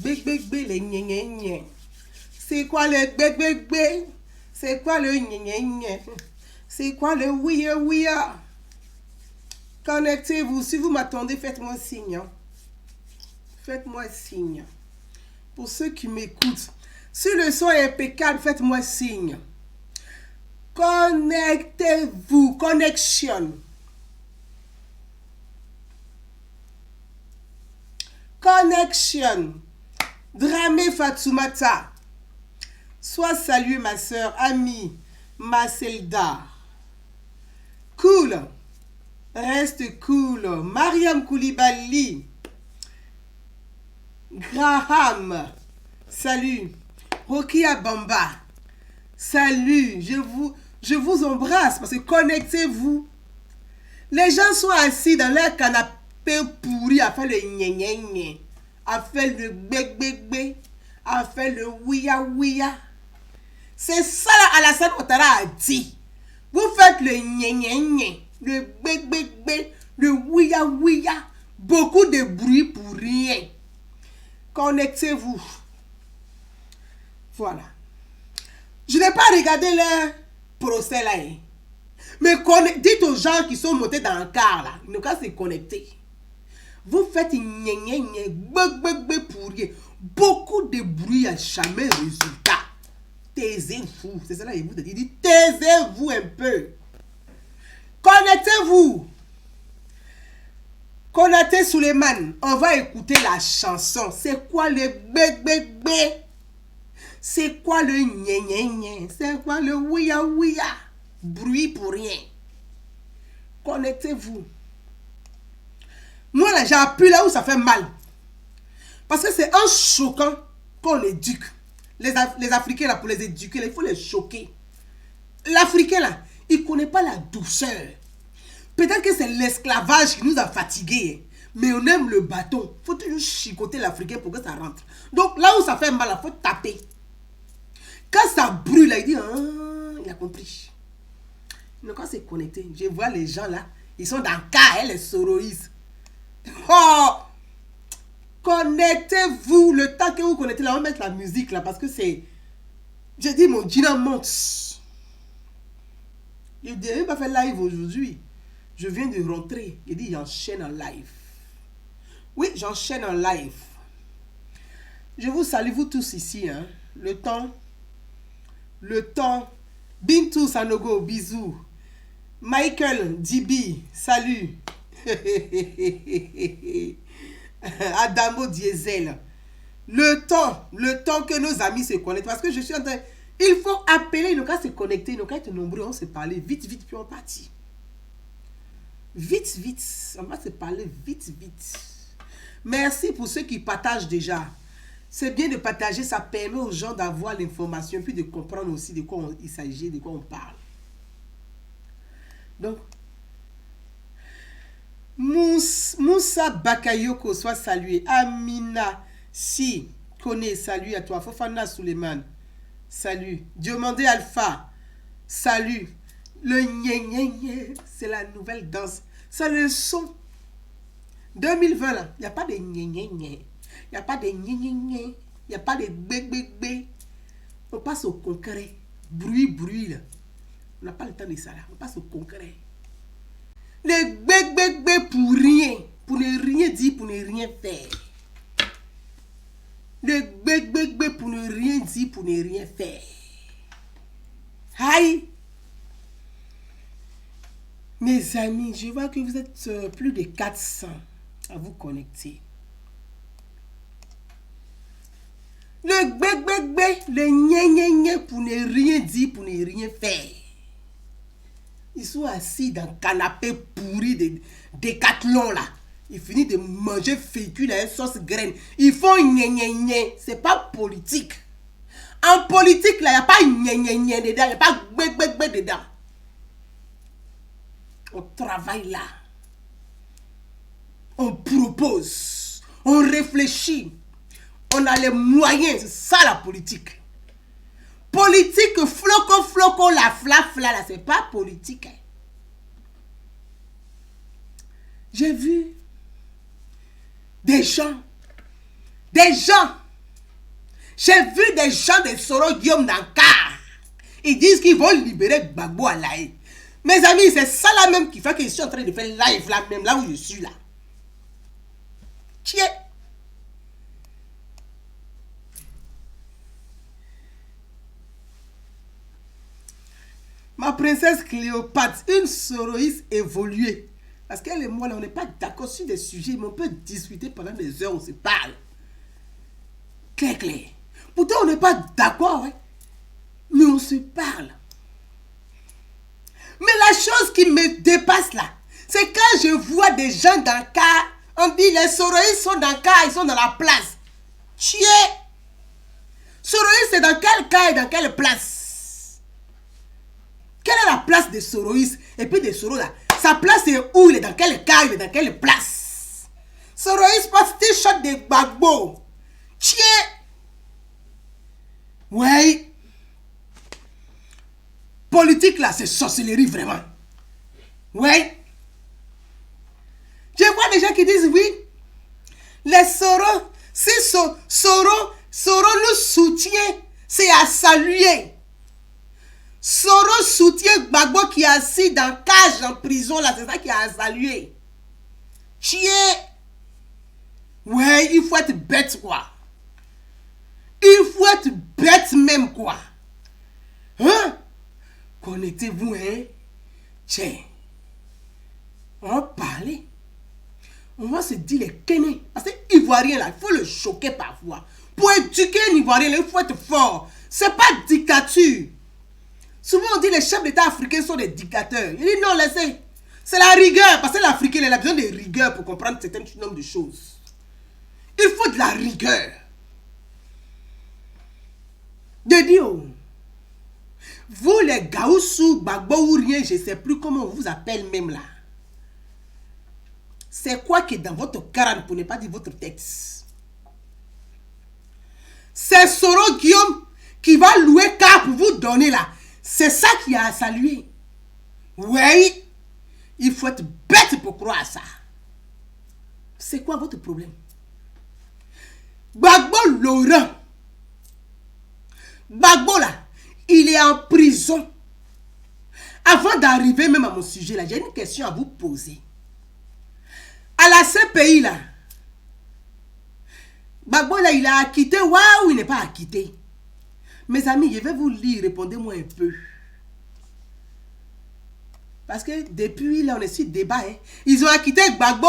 Les gbé, les gné. C'est quoi le gbé? C'est quoi le gné? C'est quoi le oui? Connectez-vous. Si vous m'attendez, faites-moi signe. Faites-moi signe. Pour ceux qui m'écoutent, si le son est impeccable, faites-moi signe. Connectez-vous. Connexion. Connexion. Dramé Fatoumata. Sois saluée, ma soeur, amie, Maselda. Cool. Reste cool. Mariam Koulibaly. Graham. Salut. Rokia Bamba. Salut. Je vous embrasse parce que connectez-vous. Les gens sont assis dans leur canapé pourri à faire le gné, à faire le bé, à faire le ouya. C'est ça Alassane Ouattara a dit. Vous faites le gné, le bé, le ouya. Beaucoup de bruit pour rien. Connectez-vous. Voilà. Je n'ai pas regardé leur procès là. Mais dites aux gens qui sont montés dans le car là, ils n'ont qu'à se connecter. Vous faites gné, pour rien. Beaucoup de bruit à jamais résultat. Taisez-vous. C'est ça là, il vous dit, taisez-vous un peu. Connectez-vous. Konaté Suleiman, on va écouter la chanson. C'est quoi le bé? C'est quoi le gné? C'est quoi le ouya? Bruit pour rien. Connectez-vous. Moi là, j'appuie là où ça fait mal. Parce que c'est un choquant qu'on éduque. Les Africains là, pour les éduquer, il faut les choquer. L'Africain là, il ne connaît pas la douceur. Peut-être que c'est l'esclavage qui nous a fatigués. Mais on aime le bâton. Il faut toujours chicoter l'Africain pour que ça rentre. Donc là où ça fait mal, il faut taper. Quand ça brûle, là, il dit, il a compris. Donc quand c'est connecté, je vois les gens là, ils sont dans le cas, les soroïs. Oh! Connectez-vous. Le temps que vous connectez là, on va mettre la musique là, parce que c'est... J'ai dit, mon Gina monte. Je ne devais pas faire live aujourd'hui. Je viens de rentrer. Il dit, j'enchaîne en live. Oui, j'enchaîne en live. Je vous salue, vous tous ici. Hein. Le temps. Bintou Sanogo, bisous. Michael Dibi, salut. Adamo Diesel. Le temps que nos amis se connectent. Parce que je suis en train... Il faut appeler, il nous qu'à se connecter, il nous qu'à être nombreux, on se parler vite, puis on partit. Vite, on va se parler vite. Merci pour ceux qui partagent déjà. C'est bien de partager, ça permet aux gens d'avoir l'information, puis de comprendre aussi de quoi il s'agit, de quoi on parle. Donc, Moussa Bakayoko, soit salué. Amina Si, connais, salut à toi. Fofana Suleiman, salut. Diomandé Alpha, salut. Le gné, c'est la nouvelle danse. C'est le son. 2020 là, il n'y a pas de gné. Il n'y a pas de gné. Il n'y a pas de bé. On passe au concret. Bruit là. On n'a pas le temps de ça là. On passe au concret. Le bé pour rien. Pour ne rien dire, pour ne rien faire. Le bé pour ne rien dire, pour ne rien faire. Aïe! Mes amis, je vois que vous êtes plus de 400 à vous connecter. Le bé, le gné pour ne rien dire, pour ne rien faire. Ils sont assis dans le canapé pourri de Décathlon là. Ils finissent de manger fécule à une sauce graine. Ils font gné. C'est pas politique. En politique là, il n'y a pas gné dedans, il n'y a pas bé dedans. On travaille là. On propose. On réfléchit. On a les moyens. C'est ça la politique. Politique, floco, la fla, là, c'est pas politique. Hein. J'ai vu des gens Des gens. J'ai vu des gens de Soro Guillaume Nankar. Ils disent qu'ils vont libérer Gbagbo à l'Aïe. Mes amis, c'est ça là même qui fait que je suis en train de faire live là même, là où je suis là. Tiens. Ma princesse Cléopâtre, une soroïste évoluée. Parce qu'elle et moi, là, on n'est pas d'accord sur des sujets, mais on peut discuter pendant des heures, on se parle. Clair, clair. Pourtant, on n'est pas d'accord, hein? Mais on se parle. Mais la chose qui me dépasse là, c'est quand je vois des gens dans le cas, on dit les soroïstes sont dans le cas, ils sont dans la place. Tiens! Soroïste, c'est dans quel cas et dans quelle place? Quelle est la place des soroïstes? Et puis des soros là, sa place est où? Il est dans quel cas? Il est dans quelle place? Soroïste passe des shots de Gbagbo. Tiens! Ouais. Politique là, c'est sorcellerie vraiment. Ouais. Je vois des gens qui disent oui. Les Soros, si Soros nous soutient, c'est à saluer. Soros soutient Gbagbo qui est assis dans cage en prison là, c'est ça qui est à saluer. Tiens. Ouais, il faut être bête quoi. Il faut être bête même quoi. Hein? Connectez-vous, hein? Tiens. On va parler. On va se dire les kénés. Parce que l'Ivoirien là, il faut le choquer parfois. Pour éduquer l'Ivoirien là, il faut être fort. C'est pas dictature. Souvent on dit les chefs d'État africains sont des dictateurs. Il dit non, laissez. C'est la rigueur. Parce que l'Africain il a besoin de rigueur pour comprendre certains nombres de choses. Il faut de la rigueur. De dire, vous les Gaoussou, Gbagbo ou rien, je ne sais plus comment on vous appelle même là. C'est quoi qui est dans votre crâne pour ne pas dire votre texte? C'est Soro Guillaume qui va louer car pour vous donner là. C'est ça qui a à saluer. Oui, il faut être bête pour croire à ça. C'est quoi votre problème? Gbagbo Laurent. Gbagbo là, il est en prison. Avant d'arriver même à mon sujet là, j'ai une question à vous poser. À la CPI là, Gbagbo là, il a acquitté, ou il n'est pas acquitté? Mes amis, je vais vous lire, répondez-moi un peu. Parce que depuis là, on est sur débat. Hein. Ils ont acquitté Gbagbo,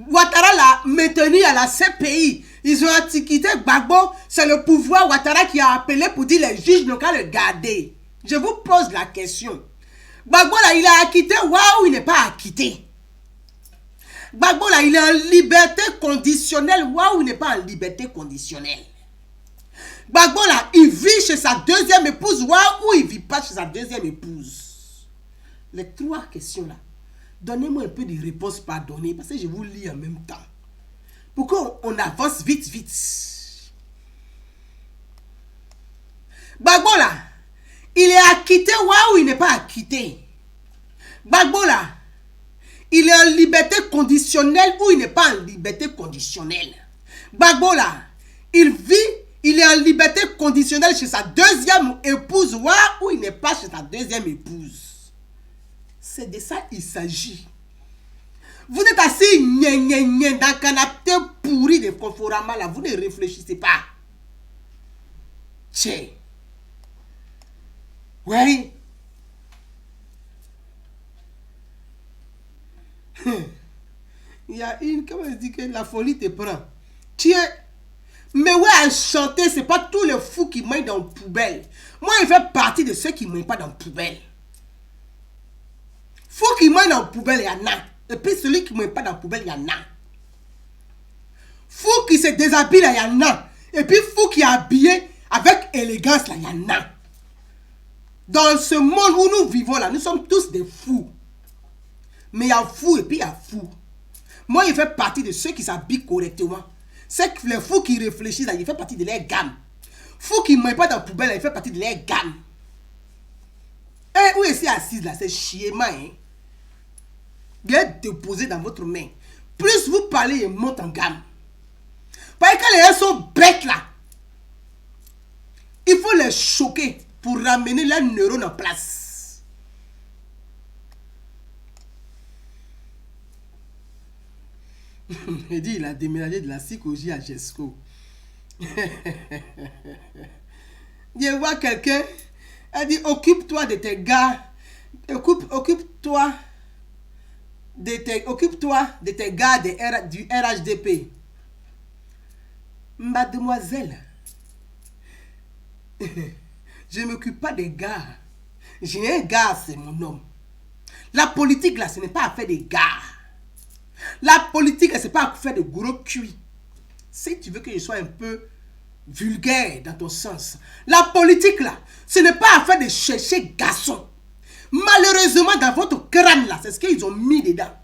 Ouattara l'a maintenu à la CPI. Ils ont acquitté Gbagbo, c'est le pouvoir Ouattara qui a appelé pour dire les juges n'ont qu'à le garder. Je vous pose la question. Gbagbo là, il est acquitté, ou il n'est pas acquitté? Gbagbo là, il est en liberté conditionnelle, ou il n'est pas en liberté conditionnelle? Gbagbo là, il vit chez sa deuxième épouse, ou il ne vit pas chez sa deuxième épouse? Les trois questions là, donnez-moi un peu de réponses pardonnées, parce que je vous lis en même temps. Pourquoi on avance vite, vite? Gbagbo là, il est acquitté, ou il n'est pas acquitté? Gbagbo là, il est en liberté conditionnelle, ou il n'est pas en liberté conditionnelle? Gbagbo là, il est en liberté conditionnelle chez sa deuxième épouse, ou il n'est pas chez sa deuxième épouse? C'est de ça il s'agit. Vous êtes assis dans le canapé pourri de Conforama là, vous ne réfléchissez pas. Tiens. Oui. Il y a une, comment on dit que la folie te prend. Tiens. Mais ouais, à chanter, c'est pas tous les fous qui mangent dans la poubelle. Moi, je fais partie de ceux qui ne mangent pas dans la poubelle. Fou qui mange dans la poubelle, il y en a. Et puis celui qui ne mange pas dans la poubelle, il y en a. Fou qui se déshabille, il y en a. Et puis fou qui est habillé avec élégance, là, il y en a. Dans ce monde où nous vivons, là, nous sommes tous des fous. Mais il y a fou et puis il y a fou. Moi, je fais partie de ceux qui s'habillent correctement. C'est que les fous qui réfléchissent, là, il fait partie de leur gamme. Fou qui ne mange pas dans la poubelle, là, il fait partie de leur gamme. Et où est-ce assise là? C'est chiement, hein? Bien déposé dans votre main. Plus vous parlez, il monte en gamme. Parce que quand les gens sont bêtes, bêtes là. Il faut les choquer pour ramener leurs neurones en place. Il dit, il a déménagé de la psychologie à GESCO. Je vois quelqu'un, elle dit, occupe-toi de tes gars, occupe-toi de tes gars du RHDP. Mademoiselle, je ne m'occupe pas des gars. J'ai un gars, c'est mon homme. La politique, là, ce n'est pas affaire des gars. La politique, ce n'est pas affaire de gros cuits. Si tu veux que je sois un peu vulgaire dans ton sens, la politique, là, ce n'est pas affaire de chercher garçon. Malheureusement, dans votre crâne, là, c'est ce qu'ils ont mis dedans.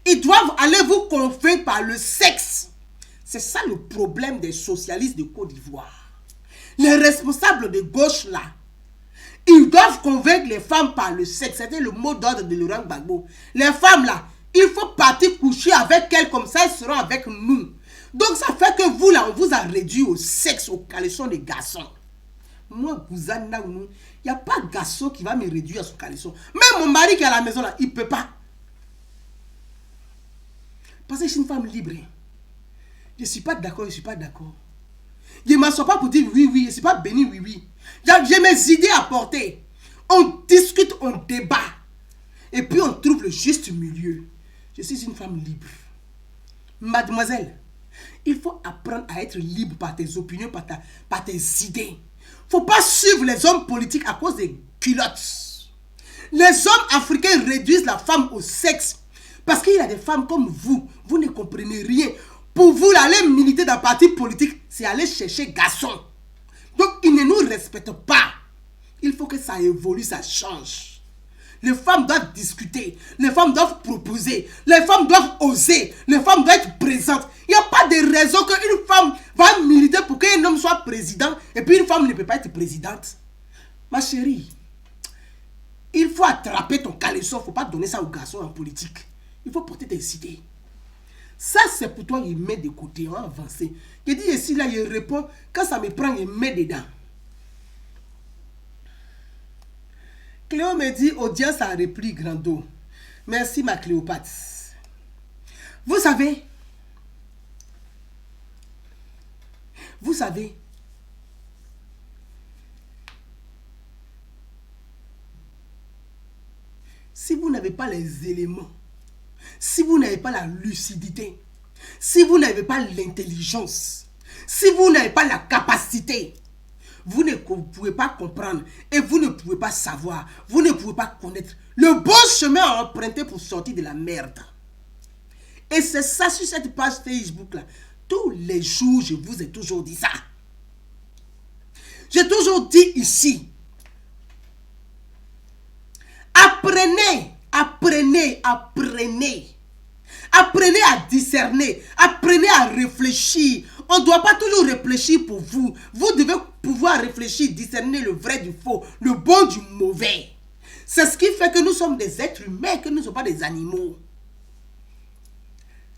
Ils doivent aller vous convaincre par le sexe. C'est ça le problème des socialistes de Côte d'Ivoire. Les responsables de gauche là, ils doivent convaincre les femmes par le sexe. C'était le mot d'ordre de Laurent Gbagbo. Les femmes là, il faut partir coucher avec elles comme ça, elles seront avec nous. Donc ça fait que vous là, on vous a réduit au sexe, au caleçon des garçons. Moi, Gouzana, il n'y a pas de garçon qui va me réduire à son caleçon. Même mon mari qui est à la maison là, il ne peut pas. Parce que je suis une femme libre. Je ne suis pas d'accord, je ne suis pas d'accord. Je ne m'assois pas pour dire oui, oui, je ne suis pas béni, oui, oui. J'ai mes idées à porter. On discute, on débat. Et puis on trouve le juste milieu. Je suis une femme libre. Mademoiselle, il faut apprendre à être libre par tes opinions, par tes idées. Il ne faut pas suivre les hommes politiques à cause des culottes. Les hommes africains réduisent la femme au sexe. Parce qu'il y a des femmes comme vous, vous ne comprenez rien. Pour vous, aller militer dans un parti politique, c'est aller chercher garçon. Donc, ils ne nous respectent pas. Il faut que ça évolue, ça change. Les femmes doivent discuter. Les femmes doivent proposer. Les femmes doivent oser. Les femmes doivent être présentes. Il n'y a pas de raison qu'une femme va militer pour qu'un homme soit président et puis une femme ne peut pas être présidente. Ma chérie, il faut attraper ton caleçon. Il ne faut pas donner ça aux garçons en politique. Il faut porter tes idées. Ça, c'est pour toi, il met de côté, on va avancer. Je dis ici, là, il répond, quand ça me prend, il met dedans. Cléo me dit, audience a repris Grando. Merci, ma Cléopâtre. Vous savez, si vous n'avez pas les éléments, si vous n'avez pas la lucidité, si vous n'avez pas l'intelligence, si vous n'avez pas la capacité, vous ne pouvez pas comprendre et vous ne pouvez pas savoir, vous ne pouvez pas connaître le bon chemin à emprunter pour sortir de la merde. Et c'est ça sur cette page Facebook là. Tous les jours, je vous ai toujours dit ça. J'ai toujours dit ici, apprenez à discerner, apprenez à réfléchir. On ne doit pas toujours réfléchir pour vous. Vous devez pouvoir réfléchir, discerner le vrai du faux, le bon du mauvais. C'est ce qui fait que nous sommes des êtres humains, que nous ne sommes pas des animaux.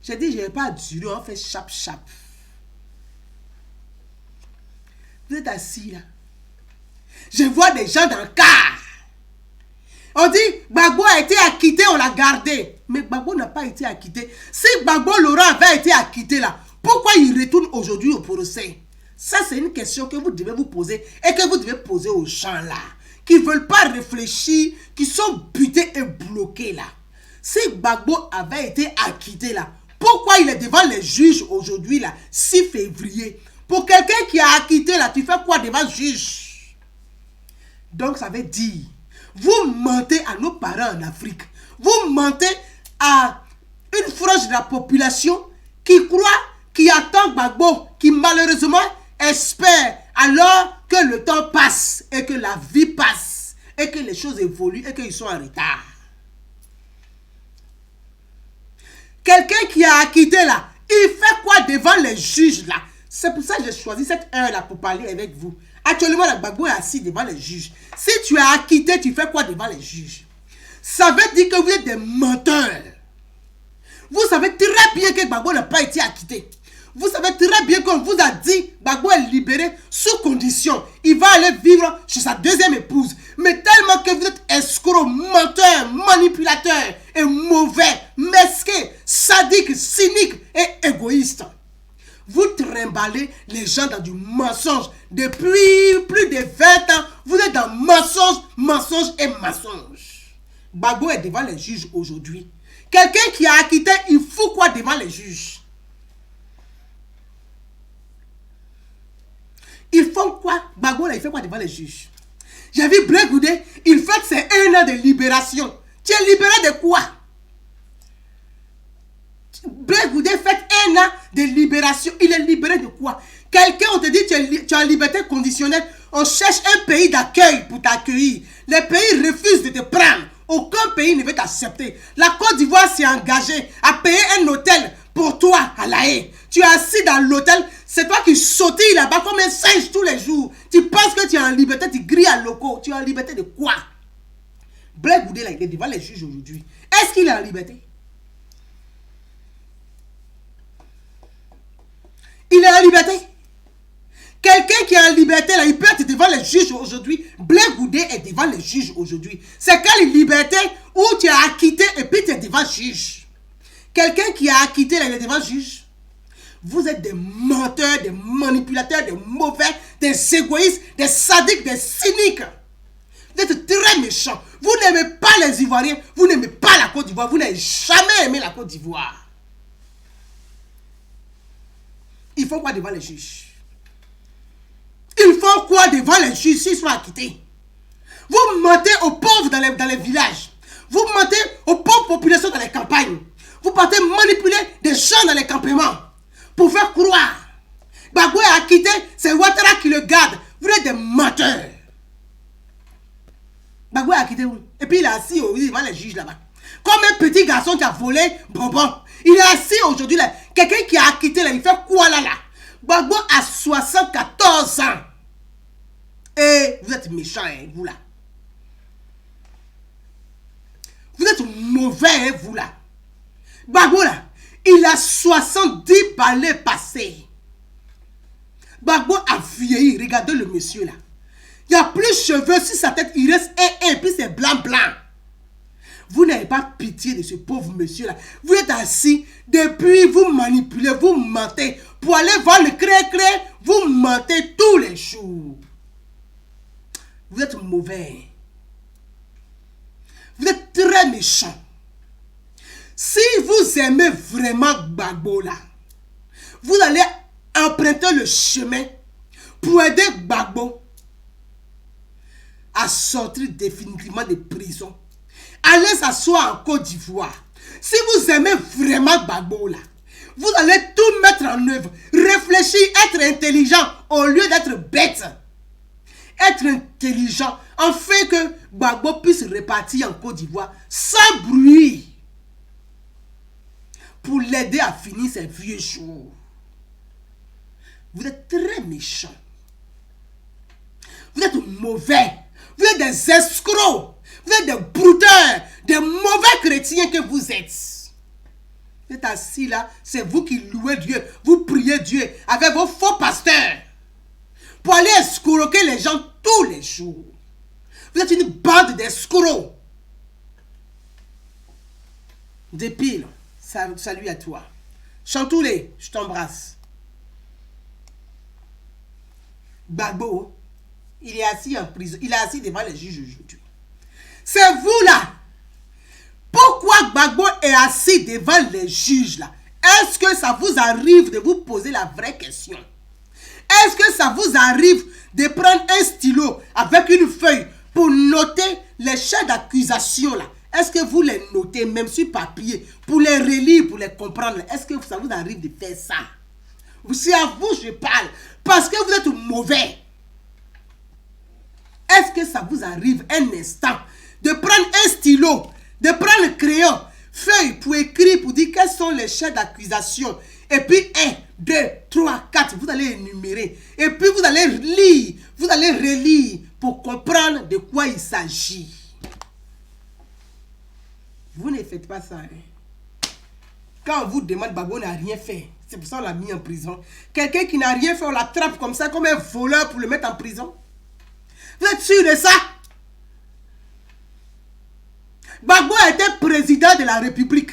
J'ai dit, je n'ai pas à durer, on fait chap. Vous êtes assis là. Je vois des gens dans le car. On dit, Gbagbo a été acquitté, on l'a gardé. Mais Gbagbo n'a pas été acquitté. Si Gbagbo Laurent avait été acquitté là, pourquoi il retourne aujourd'hui au procès? Ça, c'est une question que vous devez vous poser et que vous devez poser aux gens là, qui ne veulent pas réfléchir, qui sont butés et bloqués là. Si Gbagbo avait été acquitté là, pourquoi il est devant les juges aujourd'hui là, 6 février? Pour quelqu'un qui a acquitté là, tu fais quoi devant le juge? Donc ça veut dire, vous mentez à nos parents en Afrique. Vous mentez à une frange de la population qui croit, qui attend Gbagbo, qui malheureusement espère alors que le temps passe et que la vie passe et que les choses évoluent et qu'ils sont en retard. Quelqu'un qui a acquitté là, il fait quoi devant les juges là? C'est pour ça que j'ai choisi cette heure là pour parler avec vous. Actuellement, la Gbagbo est assis devant les juges. Si tu es acquitté, tu fais quoi devant les juges? Ça veut dire que vous êtes des menteurs. Vous savez très bien que Gbagbo n'a pas été acquitté. Vous savez très bien qu'on vous a dit, les gens dans du mensonge. Depuis plus de 20 ans, vous êtes dans mensonge, mensonge et mensonge. Gbagbo est devant les juges aujourd'hui. Quelqu'un qui a acquitté, il fout quoi devant les juges? Ils font quoi? Gbagbo là, il fait quoi devant les juges? J'ai vu Blé Goudé, il fait ses 1 an de libération. Tu es libéré de quoi? Blé Goudé fait 1 an de libération. Il est libéré de quoi? Quelqu'un, on te dit tu es en liberté conditionnelle. On cherche un pays d'accueil pour t'accueillir. Les pays refusent de te prendre. Aucun pays ne veut t'accepter. La Côte d'Ivoire s'est engagée à payer un hôtel pour toi à La Haye. Tu es assis dans l'hôtel, c'est toi qui sautilles là-bas comme un singe tous les jours. Tu penses que tu es en liberté, tu grilles à locaux. Tu es en liberté de quoi? Blé Goudé là, il est devant les juges aujourd'hui. Est-ce qu'il est en liberté? Il est en liberté. Quelqu'un qui est en liberté, là, il peut être devant les juges aujourd'hui. Blé Goudé est devant les juges aujourd'hui. C'est quelle liberté où tu as acquitté et puis tu es devant le juge. Quelqu'un qui a acquitté, là, il est devant le juge. Vous êtes des menteurs, des manipulateurs, des mauvais, des égoïstes, des sadiques, des cyniques. Vous êtes très méchants. Vous n'aimez pas les Ivoiriens. Vous n'aimez pas la Côte d'Ivoire. Vous n'avez jamais aimé la Côte d'Ivoire. Ils font quoi devant les juges? Ils font quoi devant les juges s'ils sont acquittés? Vous mentez aux pauvres dans les villages. Vous mentez aux pauvres populations dans les campagnes. Vous partez manipuler des gens dans les campements pour faire croire. Gbagbo est acquitté, c'est Ouattara qui le garde. Vous êtes des menteurs. Gbagbo est acquitté où? Et puis il est assis devant les juges là-bas. Comme un petit garçon qui a volé bonbon. Il est assis aujourd'hui là. Quelqu'un qui a acquitté là, il fait quoi là? Gbagbo a 74 ans. Et vous êtes méchants, hein, vous là. Vous êtes mauvais, hein, vous là. Gbagbo là, il a 70 balais passés. Gbagbo a vieilli. Regardez le monsieur là. Il n'y a plus de cheveux sur sa tête. Il reste un, puis c'est blanc. Vous n'avez pas pitié de ce pauvre monsieur là. Vous êtes assis. Depuis, vous manipulez, vous mentez. Pour aller voir le cré-cré, vous mentez tous les jours. Vous êtes mauvais. Vous êtes très méchant. Si vous aimez vraiment Gbagbo là, vous allez emprunter le chemin pour aider Gbagbo à sortir définitivement de prison. Allez s'asseoir en Côte d'Ivoire. Si vous aimez vraiment Gbagbo là, vous allez tout mettre en œuvre. Réfléchir, être intelligent au lieu d'être bête. Être intelligent afin que Gbagbo puisse repartir en Côte d'Ivoire sans bruit. Pour l'aider à finir ses vieux jours. Vous êtes très méchants. Vous êtes mauvais. Vous êtes des escrocs. Vous êtes des brouteurs. Des mauvais chrétiens que vous êtes. Vous êtes assis là. C'est vous qui louez Dieu. Vous priez Dieu avec vos faux pasteurs. Pour aller escroquer les gens tous les jours. Vous êtes une bande d'escrocs. Dépile. Salut à toi. Chantoulé, je t'embrasse. Gbagbo, il est assis en prison. Il est assis devant les juges aujourd'hui. C'est vous là. Pourquoi Gbagbo est assis devant les juges là? Est-ce que ça vous arrive de vous poser la vraie question? Est-ce que ça vous arrive de prendre un stylo avec une feuille pour noter les chefs d'accusation là? Est-ce que vous les notez même sur papier pour les relire, pour les comprendre? Est-ce que ça vous arrive de faire ça? C'est à vous que je parle. Parce que vous êtes mauvais. Est-ce que ça vous arrive un instant de prendre un stylo, de prendre le crayon, feuille pour écrire, pour dire quels sont les chefs d'accusation? Et puis 1, 2, 3, 4, vous allez énumérer. Et puis vous allez lire, vous allez relire pour comprendre de quoi il s'agit. Vous ne faites pas ça. Hein? Quand on vous demande, Gbagbo n'a rien fait. C'est pour ça qu'on l'a mis en prison. Quelqu'un qui n'a rien fait, on l'attrape comme ça, comme un voleur pour le mettre en prison. Vous êtes sûr de ça? Gbagbo a été président de la République.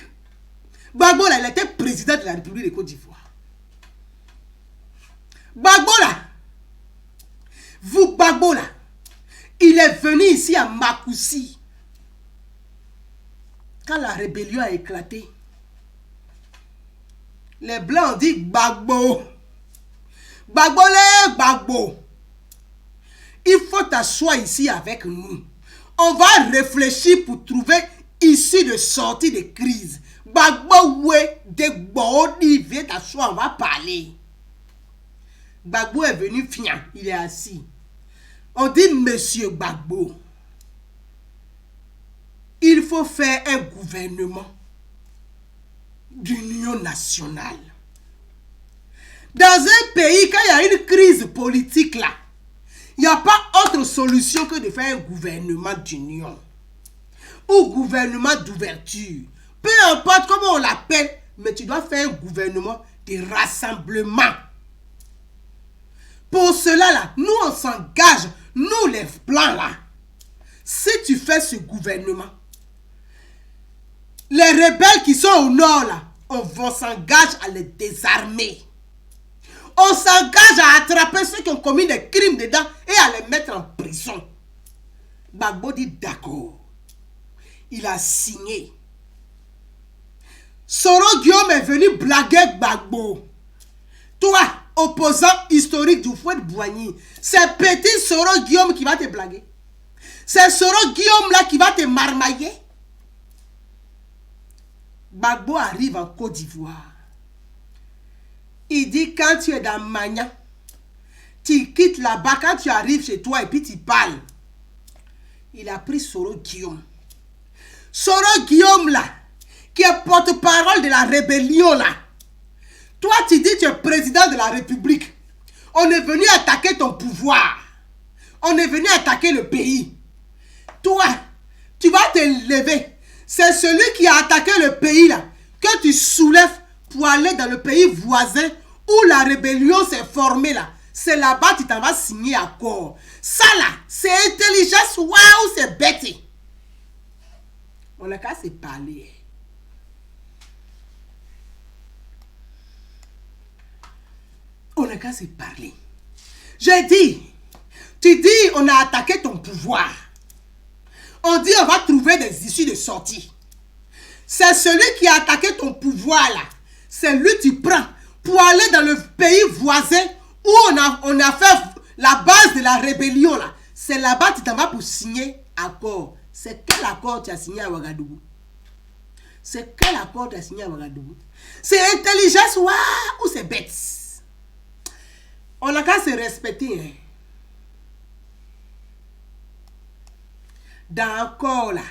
Gbagbo, il a été président de la République de Côte d'Ivoire. Gbagbo là, vous Gbagbo là, il est venu ici à Makoussi. Quand la rébellion a éclaté, les Blancs ont dit Gbagbo. Gbagbo le Gbagbo. Il faut t'asseoir ici avec nous. On va réfléchir pour trouver issue de sortie de crise. Gbagbo ouais, de Gbodi, viens t'asseoir, on va parler. Gbagbo est venu, fiant, il est assis. On dit Monsieur Gbagbo. Il faut faire un gouvernement d'union nationale. Dans un pays, quand il y a une crise politique là, il n'y a pas autre solution que de faire un gouvernement d'union ou gouvernement d'ouverture. Peu importe comment on l'appelle, mais tu dois faire un gouvernement de rassemblement. Pour cela là, nous on s'engage, nous les Blancs là. Si tu fais ce gouvernement, les rebelles qui sont au nord là, on s'engage à les désarmer. On s'engage à attraper ceux qui ont commis des crimes dedans et à les mettre en prison. Gbagbo dit d'accord. Il a signé. Soro Guillaume est venu blaguer Gbagbo. Toi, opposant historique du Houphouët-Boigny, c'est petit Soro Guillaume qui va te blaguer. C'est Soro Guillaume là qui va te marmailler. Gbagbo arrive en Côte d'Ivoire. Il dit quand tu es dans Magna, tu quittes là-bas, quand tu arrives chez toi et puis tu parles. Il a pris Soro Guillaume. Soro Guillaume là, qui est porte-parole de la rébellion là. Toi tu dis tu es président de la République. On est venu attaquer ton pouvoir. On est venu attaquer le pays. Toi, tu vas te lever. C'est celui qui a attaqué le pays là, que tu soulèves pour aller dans le pays voisin où la rébellion s'est formée là. C'est là-bas que tu t'en vas signer accord. Ça là, c'est intelligence, waouh, c'est bête. On n'a qu'à se parler. On n'a qu'à se parler. J'ai dit, tu dis on a attaqué ton pouvoir. On dit on va trouver des issues de sortie. C'est celui qui a attaqué ton pouvoir là. C'est lui que tu prends pour aller dans le pays voisin où on a fait la base de la rébellion là. C'est là-bas que tu t'en vas pour signer accord. C'est quel accord tu as signé à Ouagadougou? C'est quel accord tu as signé à Ouagadougou? C'est intelligence ou c'est bête? On n'a qu'à se respecter. Hein. Dans encore là,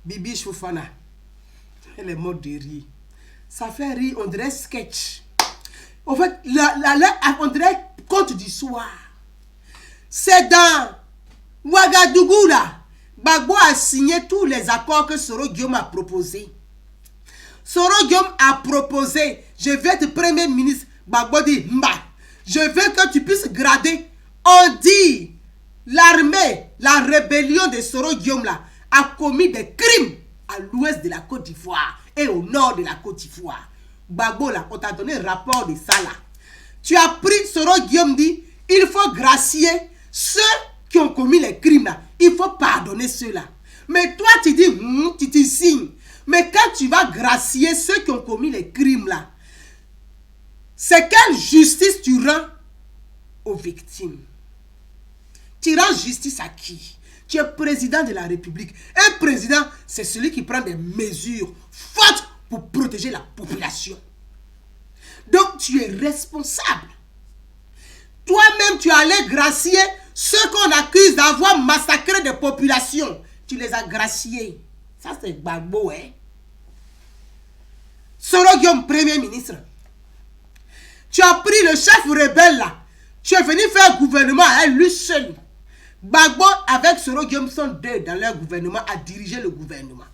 Bibi Choufana, elle est morte de rire. Ça fait rire, on dirait sketch. En fait, on dirait conte du soir. C'est dans Ouagadougou là. Gbagbo a signé tous les accords que Soro Guillaume a proposés. Soro Guillaume a proposé, je vais être premier ministre. Gbagbo dit, mba, je veux que tu puisses grader. On dit, l'armée, la rébellion de Soro Guillaume là, a commis des crimes à l'ouest de la Côte d'Ivoire et au nord de la Côte d'Ivoire. Gbagbo là, on t'a donné un rapport de ça là. Tu as pris, Soro Guillaume dit, il faut gracier ceux qui ont commis les crimes là. Il faut pardonner ceux-là. Mais toi, tu dis, tu te signes. Mais quand tu vas gracier ceux qui ont commis les crimes là, c'est quelle justice tu rends aux victimes? Tu rends justice à qui? Tu es président de la République. Un président, c'est celui qui prend des mesures fortes pour protéger la population. Donc, tu es responsable. Toi-même, tu allais gracier ceux qu'on accuse d'avoir massacré des populations. Tu les as graciés. Ça, c'est Gbagbo, hein. Soro Guillaume, premier ministre. Tu as pris le chef rebelle, là. Tu es venu faire un gouvernement à lui seul. Gbagbo, avec Soro Guillaume, sont deux dans leur gouvernement à diriger le gouvernement.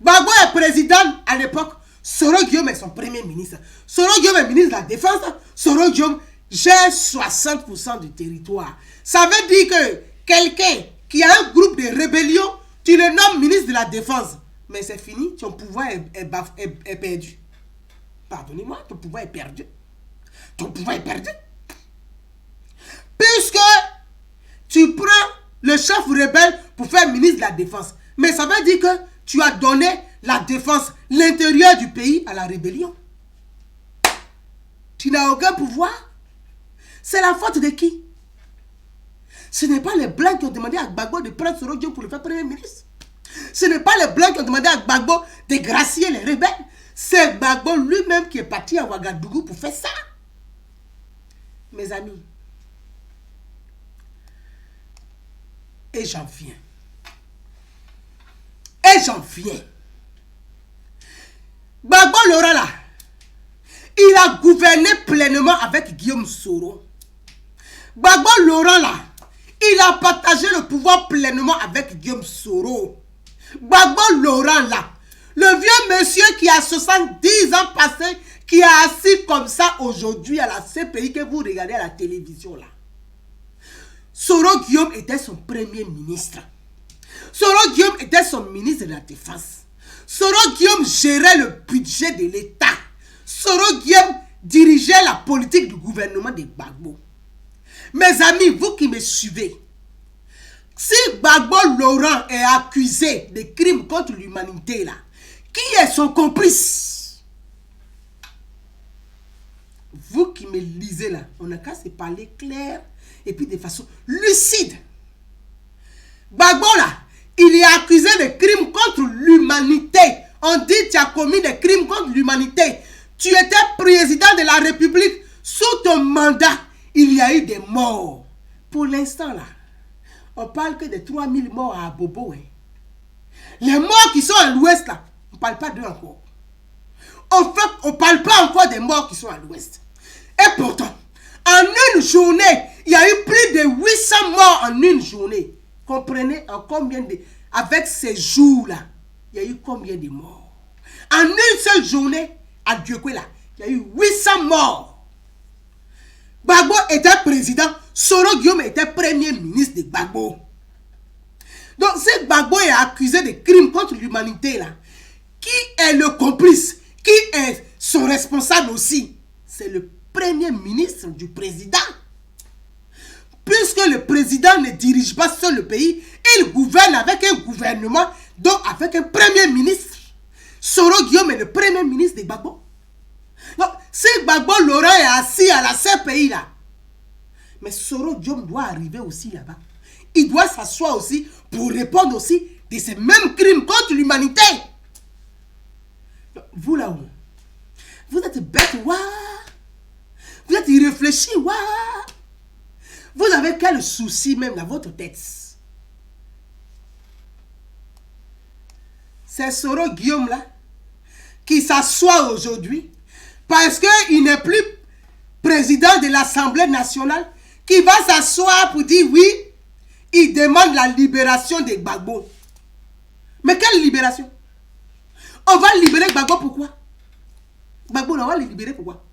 Gbagbo est président à l'époque. Soro Guillaume est son premier ministre. Soro Guillaume est ministre de la Défense. Soro Guillaume gère 60% du territoire. Ça veut dire que quelqu'un qui a un groupe de rébellion, tu le nommes ministre de la Défense. Mais c'est fini, ton pouvoir est perdu. Pardonnez-moi, ton pouvoir est perdu. Ton pouvoir est perdu. le chef rebelle pour faire ministre de la Défense. Mais ça veut dire que tu as donné la défense, l'intérieur du pays à la rébellion. Tu n'as aucun pouvoir. C'est la faute de qui? Ce n'est pas les Blancs qui ont demandé à Gbagbo de prendre Soro Guillaume pour le faire premier ministre. Ce n'est pas les Blancs qui ont demandé à Gbagbo de gracier les rebelles. C'est Gbagbo lui-même qui est parti à Ouagadougou pour faire ça. Mes amis. Et j'en viens. Gbagbo Laurent là, il a gouverné pleinement avec Guillaume Soro. Gbagbo Laurent là, il a partagé le pouvoir pleinement avec Guillaume Soro. Gbagbo Laurent là, le vieux monsieur qui a 70 ans passés, qui est assis comme ça aujourd'hui à la CPI que vous regardez à la télévision là. Soro Guillaume était son premier ministre. Soro Guillaume était son ministre de la Défense. Soro Guillaume gérait le budget de l'État. Soro Guillaume dirigeait la politique du gouvernement de Gbagbo. Mes amis, vous qui me suivez, si Gbagbo Laurent est accusé de crimes contre l'humanité là, qui est son complice? Vous qui me lisez là, on n'a qu'à se parler clair et puis de façon lucide. Gbagbo là, il est accusé de crimes contre l'humanité. On dit que tu as commis des crimes contre l'humanité. Tu étais président de la République. Sous ton mandat, il y a eu des morts. Pour l'instant là, on parle que de 3000 morts à Bobo. Hein. Les morts qui sont à l'ouest là, on ne parle pas d'eux encore. En fait, on ne parle pas encore des morts qui sont à l'ouest. Et pourtant, en une journée, il y a eu plus de 800 morts en une journée. Comprenez en combien de... Avec ces jours-là, il y a eu combien de morts? En une seule journée, à Dieukwela, il y a eu 800 morts. Gbagbo était président, Soro Guillaume était premier ministre de Gbagbo. Donc, si Gbagbo est accusé de crimes contre l'humanité, là, qui est le complice? Qui est son responsable aussi? C'est le premier ministre du président. Puisque le président ne dirige pas seul le pays, il gouverne avec un gouvernement, donc avec un premier ministre. Soro Guillaume est le premier ministre de Gbagbo. Donc, si Gbagbo Laurent est assis à la CPI là, mais Soro Guillaume doit arriver aussi là-bas. Il doit s'asseoir aussi pour répondre aussi de ces mêmes crimes contre l'humanité. Vous là-haut, vous êtes bête, waouh. Vous êtes irréfléchi, waouh. Vous avez quel souci même dans votre tête? C'est Soro Guillaume là qui s'assoit aujourd'hui parce qu'il n'est plus président de l'Assemblée nationale, qui va s'asseoir pour dire oui, il demande la libération de Gbagbo. Mais quelle libération? On va libérer Gbagbo pourquoi? Gbagbo, on va le libérer pourquoi?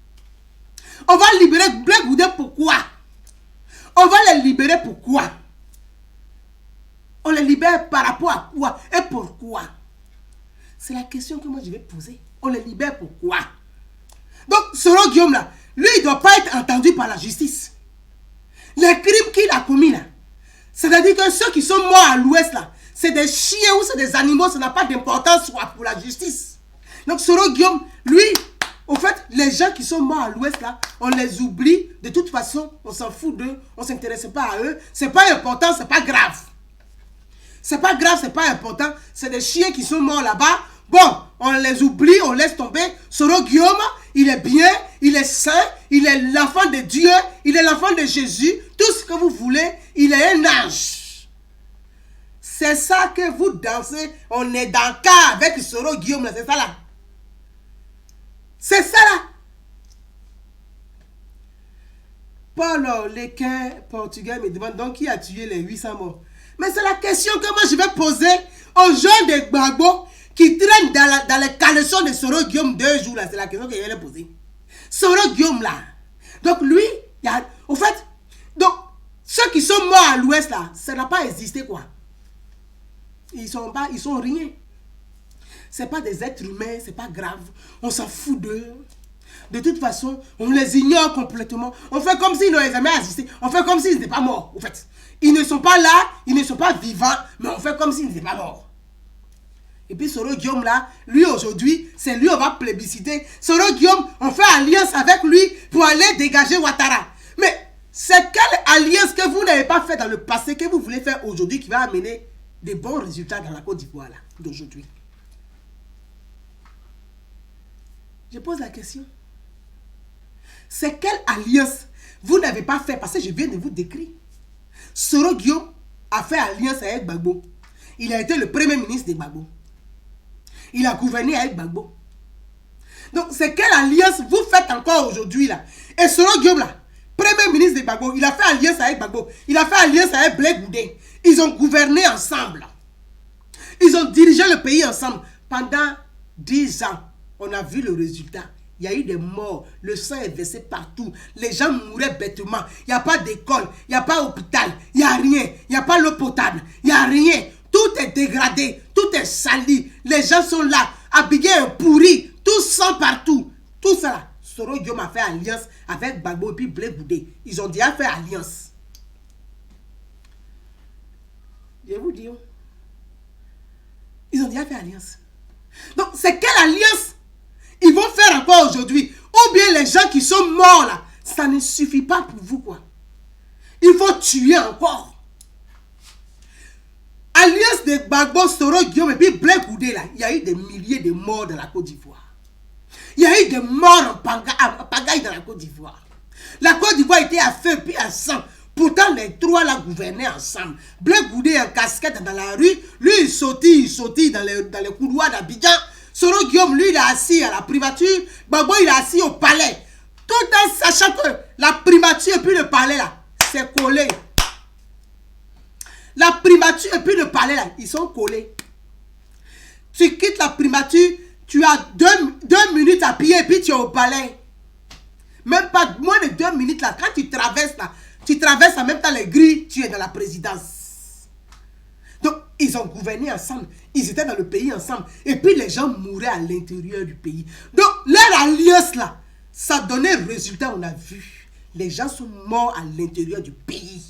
On va libérer Blé Goudé pourquoi? On va les libérer pourquoi? On les libère par rapport à quoi? Et pourquoi? C'est la question que moi je vais poser. On les libère pourquoi? Donc, Soro Guillaume là, lui il ne doit pas être entendu par la justice. Les crimes qu'il a commis là, c'est-à-dire que ceux qui sont morts à l'ouest là, c'est des chiens ou c'est des animaux, ça n'a pas d'importance pour la justice. Donc, Soro Guillaume, lui, au fait, les gens qui sont morts à l'ouest là, on les oublie. De toute façon, on s'en fout d'eux, on ne s'intéresse pas à eux. C'est pas important, c'est pas grave. C'est pas grave, c'est pas important. C'est des chiens qui sont morts là-bas. Bon, on les oublie, on laisse tomber. Soro Guillaume, il est bien, il est saint, il est l'enfant de Dieu, il est l'enfant de Jésus. Tout ce que vous voulez, il est un ange. C'est ça que vous dansez. On est dans le cas avec Soro Guillaume, là, c'est ça là. C'est ça là. Paul Lequin, portugais, me demande donc qui a tué les 800 morts. Mais c'est la question que moi je vais poser aux gens de Gbagbo qui traînent dans les caleçons de Soro Guillaume 2 jours là. C'est la question que je vais leur poser. Soro Guillaume là. Donc lui, au fait, donc ceux qui sont morts à l'ouest là, ça n'a pas existé quoi. Ils sont rien. C'est pas des êtres humains, c'est pas grave. On s'en fout d'eux. De toute façon, on les ignore complètement. On fait comme s'ils n'avaient jamais existé. On fait comme s'ils n'étaient pas morts, au fait. Ils ne sont pas là, ils ne sont pas vivants, mais on fait comme s'ils n'étaient pas morts. Et puis Soro Guillaume là, lui aujourd'hui, c'est lui on va plébisciter. Soro Guillaume, on fait alliance avec lui pour aller dégager Ouattara. Mais c'est quelle alliance que vous n'avez pas fait dans le passé que vous voulez faire aujourd'hui qui va amener des bons résultats dans la Côte d'Ivoire là, d'aujourd'hui? Je pose la question. C'est quelle alliance vous n'avez pas fait? Parce que je viens de vous décrire. Soro Guillaume a fait alliance avec Gbagbo. Il a été le premier ministre de Gbagbo. Il a gouverné avec Gbagbo. Donc, c'est quelle alliance vous faites encore aujourd'hui là? Et Soro Guillaume là, premier ministre de Gbagbo, il a fait alliance avec Gbagbo. Il a fait alliance avec Blé Goudé. Ils ont gouverné ensemble. Ils ont dirigé le pays ensemble. Pendant 10 ans, on a vu le résultat. Il y a eu des morts, le sang est versé partout, les gens mouraient bêtement, il n'y a pas d'école, il n'y a pas d'hôpital, il n'y a rien, il n'y a pas l'eau potable, il n'y a rien, tout est dégradé, tout est sali, les gens sont là, habillés pourris, tout sang partout, tout ça là. Soro Guillaume a fait alliance avec Gbagbo et puis Blé Goudé, ils ont déjà fait alliance. Je vous dis, ils ont déjà fait alliance. Donc c'est quelle alliance ils vont faire encore aujourd'hui? Ou bien les gens qui sont morts là, ça ne suffit pas pour vous quoi. Il faut tuer encore. Alliance de Gbagbo, Soro Guillaume et puis Blé Goudé là, il y a eu des milliers de morts dans la Côte d'Ivoire. Il y a eu des morts en pagaille dans la Côte d'Ivoire. La Côte d'Ivoire était à feu puis à sang. Pourtant les trois là gouvernaient ensemble. Blé Goudé en casquette dans la rue, lui il sautille dans les couloirs d'Abidjan. Soro Guillaume, lui, il est assis à la primature. Gbagbo, il est assis au palais. Tout en sachant que la primature et puis le palais, là, c'est collé. La primature et puis le palais, là, ils sont collés. Tu quittes la primature, tu as deux minutes à pied et puis tu es au palais. Même pas moins de 2 minutes, là. Quand tu traverses, là, tu traverses en même temps les grilles, tu es dans la présidence. Donc, ils ont gouverné ensemble. Ils étaient dans le pays ensemble. Et puis, les gens mouraient à l'intérieur du pays. Donc, leur alliance, là, ça donnait résultat, on a vu. Les gens sont morts à l'intérieur du pays.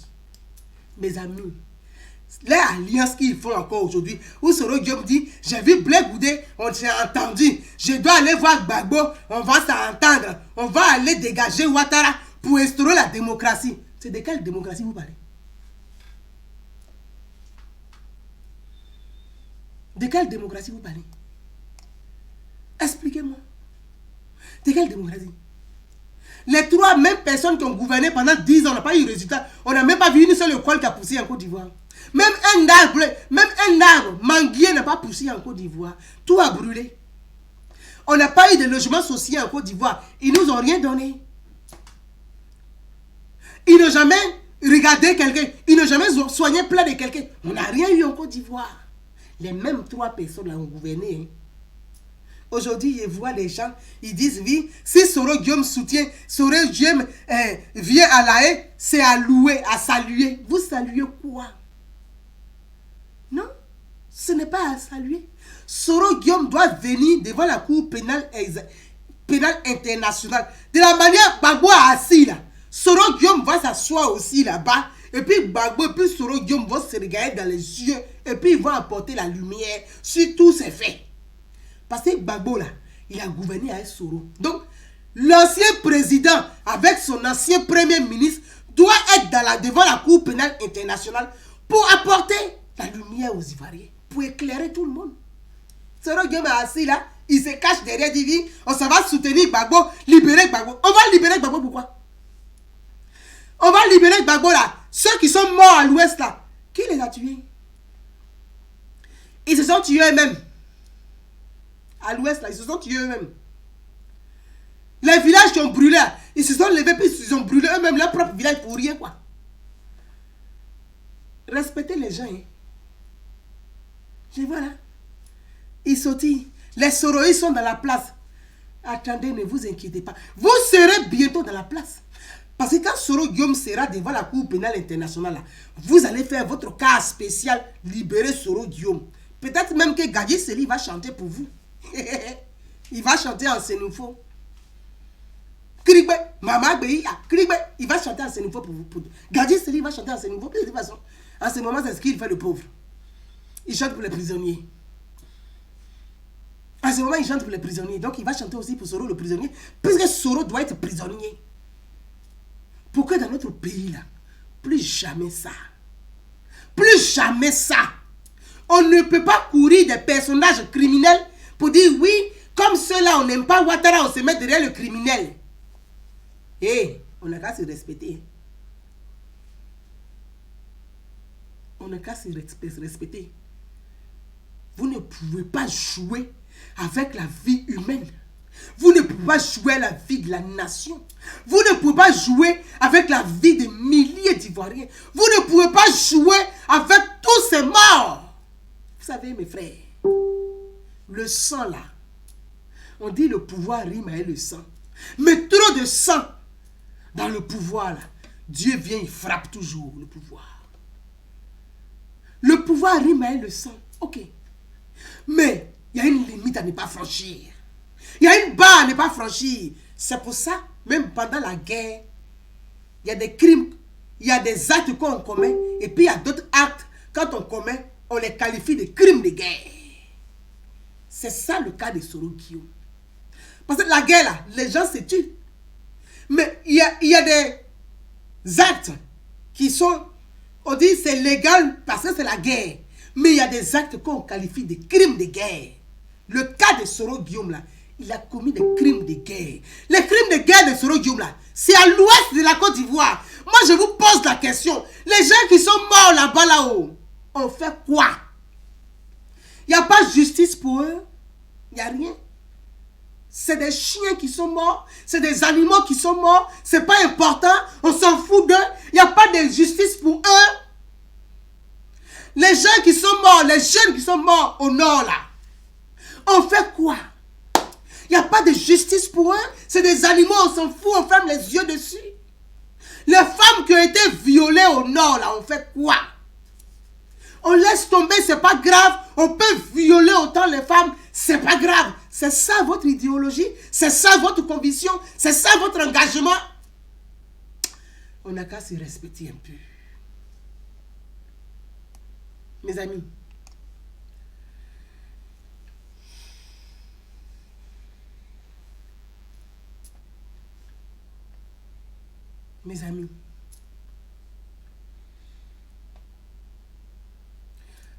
Mes amis, leur alliance qu'ils font encore aujourd'hui, où Soro Guillaume dit, j'ai vu Blé Goudé, on s'est entendu. Je dois aller voir Gbagbo, on va s'entendre. On va aller dégager Ouattara pour instaurer la démocratie. C'est de quelle démocratie vous parlez? De quelle démocratie vous parlez? Expliquez-moi. De quelle démocratie? Les trois mêmes personnes qui ont gouverné pendant 10 ans, on n'a pas eu de résultat. On n'a même pas vu une seule école qui a poussé en Côte d'Ivoire. Même un arbre manguier n'a pas poussé en Côte d'Ivoire. Tout a brûlé. On n'a pas eu de logement social en Côte d'Ivoire. Ils ne nous ont rien donné. Ils n'ont jamais regardé quelqu'un. Ils n'ont jamais soigné plein de quelqu'un. On n'a rien eu en Côte d'Ivoire. Les mêmes trois personnes ont gouverné. Hein. Aujourd'hui, je vois les gens, ils disent, oui, si Soro Guillaume soutient, Soro Guillaume vient à la haie, c'est à louer, à saluer. Vous saluez quoi? Non, ce n'est pas à saluer. Soro Guillaume doit venir devant la Cour pénale internationale. De la manière Gbagbo a assis là, Soro Guillaume va s'asseoir aussi là-bas. Et puis Gbagbo et puis Soro Guillaume vont se regarder dans les yeux. Et puis ils vont apporter la lumière sur tous ces faits. Parce que Gbagbo là, il a gouverné avec Soro. Donc, l'ancien président avec son ancien premier ministre doit être devant la Cour pénale internationale pour apporter la lumière aux Ivoiriens. Pour éclairer tout le monde. Soro Guillaume est assis là, il se cache derrière Divi. On s'en va soutenir Gbagbo, libérer Gbagbo. On va libérer Gbagbo pourquoi? On va libérer Gbagbo là. Ceux qui sont morts à l'ouest là, qui les a tués? Ils se sont tués eux-mêmes. À l'ouest là, ils se sont tués eux-mêmes. Les villages qui ont brûlé, ils se sont levés puis ils ont brûlé eux-mêmes leur propre village pour rien quoi. Respectez les gens. Hein. Je vois là. Ils sautillent. Les soroïs sont dans la place. Attendez, ne vous inquiétez pas. Vous serez bientôt dans la place. Parce que quand Soro Guillaume sera devant la Cour pénale internationale, là, vous allez faire votre cas spécial, libérer Soro Guillaume. Peut-être même que Gadji Seli va chanter pour vous. Il va chanter en Sénoufo. Krigbe, Mama Beya, Krigbe, il va chanter à ce niveau pour Gadji Seri va chanter à ce niveau. De toute façon, en ce moment, c'est ce qu'il fait le pauvre. Il chante pour les prisonniers. En ce moment, il chante pour les prisonniers. Donc, il va chanter aussi pour Soro le prisonnier. Puisque Soro doit être prisonnier. Pourquoi dans notre pays, là, plus jamais ça. Plus jamais ça. On ne peut pas courir des personnages criminels pour dire oui, comme ceux-là, on n'aime pas Ouattara, on se met derrière le criminel. Eh, on n'a qu'à se respecter. On n'a qu'à se respecter. Vous ne pouvez pas jouer avec la vie humaine. Vous ne pouvez pas jouer la vie de la nation. Vous ne pouvez pas jouer avec la vie des milliers d'Ivoiriens. Vous ne pouvez pas jouer avec tous ces morts. Vous savez, mes frères, le sang là, on dit le pouvoir rime avec le sang. Mais trop de sang dans le pouvoir là, Dieu vient, il frappe toujours le pouvoir. Le pouvoir rime avec le sang, ok. Mais il y a une limite à ne pas franchir. Il y a une barre à ne pas franchir. C'est pour ça, même pendant la guerre, il y a des crimes, il y a des actes qu'on commet, et puis il y a d'autres actes, quand on commet, on les qualifie de crimes de guerre. C'est ça le cas de Soro Guillaume. Parce que la guerre, là, les gens se tuent. Mais il y a des actes qui sont, on dit c'est légal parce que c'est la guerre. Mais il y a des actes qu'on qualifie de crimes de guerre. Le cas de Soro Guillaume, là, il a commis des crimes de guerre. Les crimes de guerre de Soro Guillaume, là, c'est à l'ouest de la Côte d'Ivoire. Moi, je vous pose la question. Les gens qui sont morts là-bas, là-haut, on fait quoi? Il n'y a pas de justice pour eux. Il n'y a rien. C'est des chiens qui sont morts. C'est des animaux qui sont morts. Ce n'est pas important. On s'en fout d'eux. Il n'y a pas de justice pour eux. Les gens qui sont morts, les jeunes qui sont morts au nord, là, on fait quoi? Il n'y a pas de justice pour eux. C'est des animaux, on s'en fout, on ferme les yeux dessus. Les femmes qui ont été violées au nord, là, on fait quoi? On laisse tomber, c'est pas grave. On peut violer autant les femmes, c'est pas grave. C'est ça votre idéologie, c'est ça votre conviction, c'est ça votre engagement. On n'a qu'à se respecter un peu. Mes amis,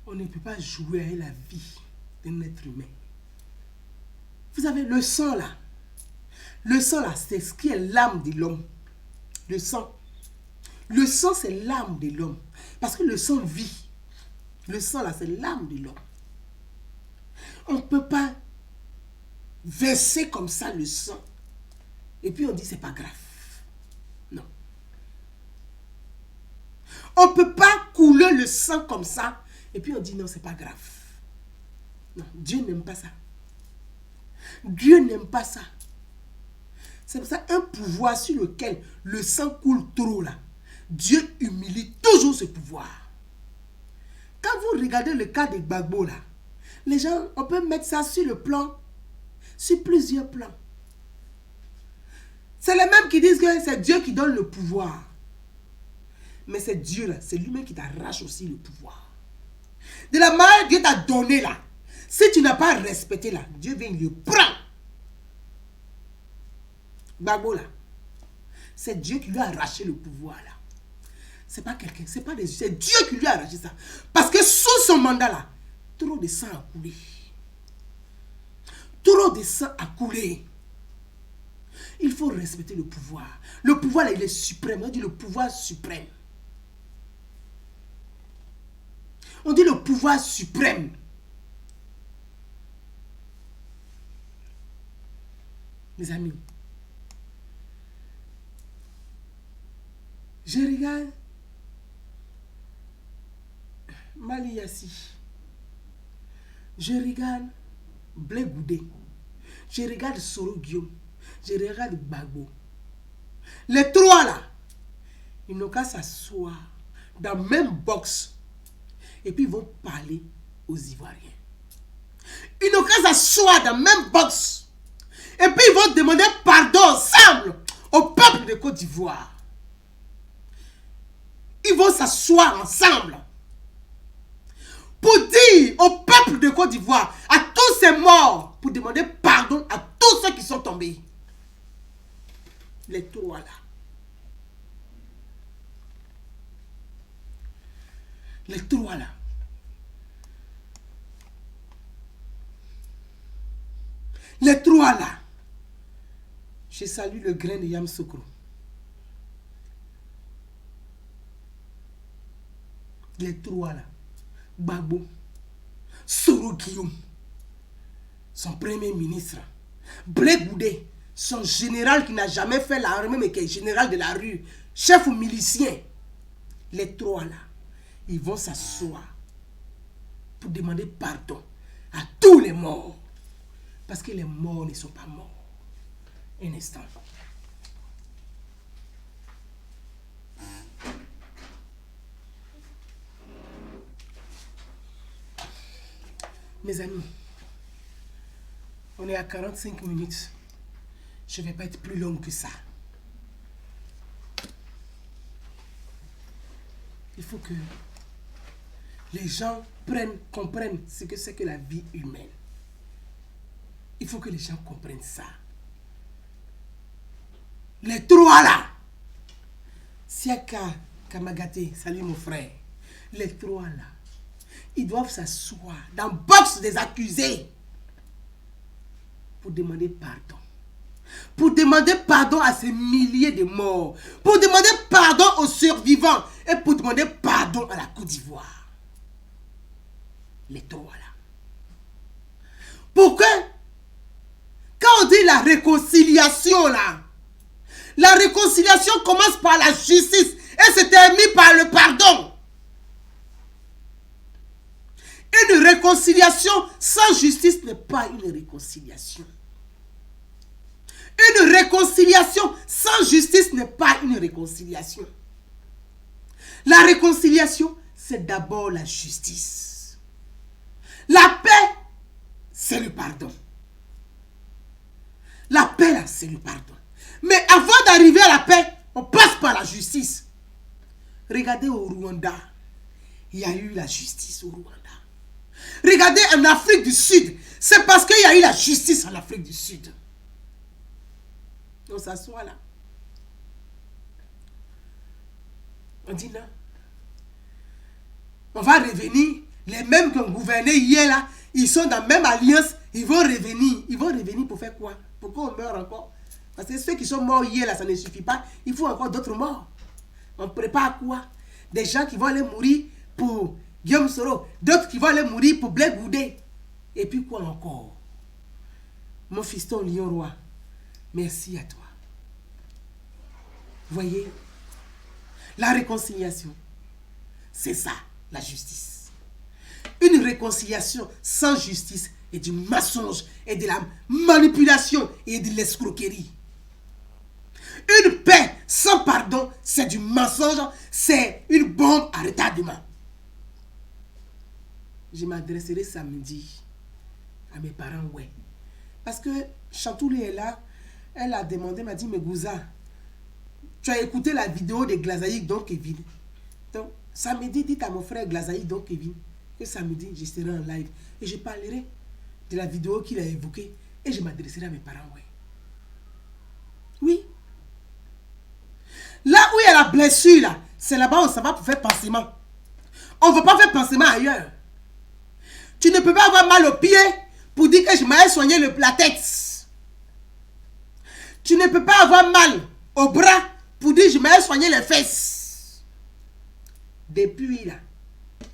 on ne peut pas jouer avec la vie d'un être humain. Vous savez, le sang là, c'est ce qui est l'âme de l'homme. Le sang, c'est l'âme de l'homme. Parce que le sang vit. Le sang là, c'est l'âme de l'homme. On ne peut pas verser comme ça le sang. Et puis on dit c'est pas grave. Non. On ne peut pas couler le sang comme ça. Et puis on dit non, c'est pas grave. Non, Dieu n'aime pas ça. Dieu n'aime pas ça. C'est pour ça un pouvoir sur lequel le sang coule trop là. Dieu humilie toujours ce pouvoir. Quand vous regardez le cas de Gbagbo là, les gens, on peut mettre ça sur le plan, sur plusieurs plans. C'est les mêmes qui disent que c'est Dieu qui donne le pouvoir. Mais c'est Dieu là, c'est lui-même qui t'arrache aussi le pouvoir. De la manière que Dieu t'a donné là, si tu n'as pas respecté là, Dieu vient le prendre. Gbagbo là, c'est Dieu qui lui a arraché le pouvoir là. C'est pas quelqu'un, c'est pas des... C'est Dieu qui lui a arraché ça. Parce que sous son mandat là, trop de sang a coulé. Trop de sang a coulé. Il faut respecter le pouvoir. Le pouvoir là, il est suprême. On dit le pouvoir suprême. On dit le pouvoir suprême. Mes amis, je regarde Mali Yassi. Je regarde Blé Goudé. Je regarde Soro Guillaume. Je regarde Gbagbo. Les trois là, ils n'ont qu'à s'asseoir dans la même box. Et puis ils vont parler aux Ivoiriens. Ils n'ont qu'à s'asseoir dans la même box. Et puis ils vont demander pardon ensemble au peuple de Côte d'Ivoire. Ils vont s'asseoir ensemble pour dire au peuple de Côte d'Ivoire, à tous ces morts, pour demander pardon à tous ceux qui sont tombés. Les trois là. Les trois là. Les trois là. Je salue le grain de Yamoussoukro. Les trois là. Gbagbo, Soro Guillaume, son premier ministre, Blé Goudé, son général qui n'a jamais fait l'armée mais qui est général de la rue, chef milicien. Les trois là, ils vont s'asseoir pour demander pardon à tous les morts. Parce que les morts ne sont pas morts. Un instant. Mes amis, on est à 45 minutes. Je ne vais pas être plus longue que ça. Il faut que les gens comprennent ce que c'est que la vie humaine. Il faut que les gens comprennent ça. Les trois là. Siaka Kamagaté, salut mon frère. Les trois là. Ils doivent s'asseoir dans le box des accusés pour demander pardon. Pour demander pardon à ces milliers de morts. Pour demander pardon aux survivants. Et pour demander pardon à la Côte d'Ivoire. Les trois là. Pourquoi? Quand on dit la réconciliation là, la réconciliation commence par la justice et se termine par le pardon. Une réconciliation sans justice n'est pas une réconciliation. Une réconciliation sans justice n'est pas une réconciliation. La réconciliation, c'est d'abord la justice. La paix, c'est le pardon. La paix, là, c'est le pardon. Mais avant d'arriver à la paix, on passe par la justice. Regardez au Rwanda, il y a eu la justice au Rwanda. Regardez en Afrique du Sud, c'est parce qu'il y a eu la justice en Afrique du Sud. On s'assoit là. On dit non. On va revenir. Les mêmes qui ont gouverné hier là, ils sont dans la même alliance, ils vont revenir. Ils vont revenir pour faire quoi? Pourquoi on meurt encore? Parce que ceux qui sont morts hier là, ça ne suffit pas. Il faut encore d'autres morts. On prépare quoi? Des gens qui vont aller mourir pour Guillaume Soro, d'autres qui vont aller mourir pour Blé Goudé. Et puis quoi encore? Mon fiston Lion Roi, merci à toi. Voyez, la réconciliation, c'est ça, la justice. Une réconciliation sans justice est du mensonge et de la manipulation et de l'escroquerie. Une paix sans pardon, c'est du mensonge, c'est une bombe à retardement. Je m'adresserai samedi à mes parents, ouais. Parce que Chantouli est là, elle a demandé, m'a dit, mais Gouza, tu as écouté la vidéo de Glazaïk donc Kevin. Donc, samedi, dites à mon frère Glazaïk donc Kevin que samedi, je serai en live et je parlerai de la vidéo qu'il a évoquée et je m'adresserai à mes parents, ouais. Oui. Là où il y a la blessure, là, c'est là-bas où on s'en va pour faire pansement. On ne va pas faire pansement ailleurs. Tu ne peux pas avoir mal au pied pour dire que je m'allais soigner la tête. Tu ne peux pas avoir mal au bras pour dire que je m'allais soigner les fesses. Depuis là,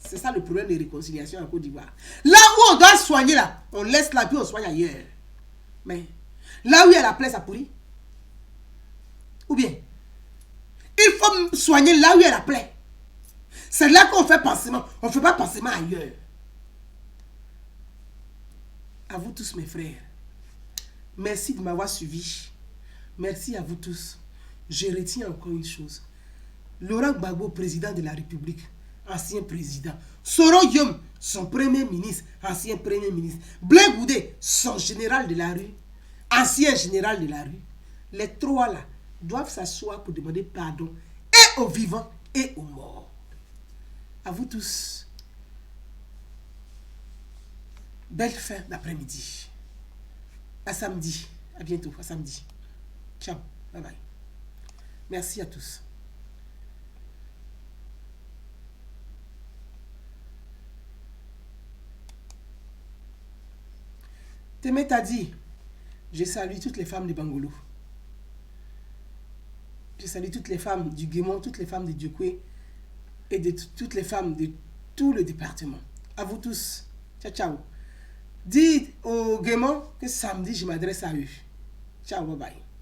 c'est ça le problème de réconciliation en Côte d'Ivoire. Là où on doit soigner là, on laisse là puis on soigne ailleurs. Mais là où il y a la plaie, ça pourrit. Ou bien, il faut soigner là où il y a la plaie. C'est là qu'on fait pansement. On ne fait pas pansement ailleurs. À vous tous mes frères, merci de m'avoir suivi. Merci à vous tous. Je retiens encore une chose. Laurent Gbagbo, président de la République, ancien président. Soro Guillaume, son premier ministre, ancien premier ministre. Blé Goudé, son général de la rue, ancien général de la rue. Les trois là, doivent s'asseoir pour demander pardon et aux vivants et aux morts. À vous tous, belle fin d'après-midi. À samedi. À bientôt, à samedi. Ciao, bye bye. Merci à tous. Témé t'a dit, je salue toutes les femmes de Bangolo. Je salue toutes les femmes du Guémon, toutes les femmes de Diokwe et de toutes les femmes de tout le département. À vous tous. Ciao, ciao. Dites au Guémon que samedi, je m'adresse à eux. Ciao, bye bye.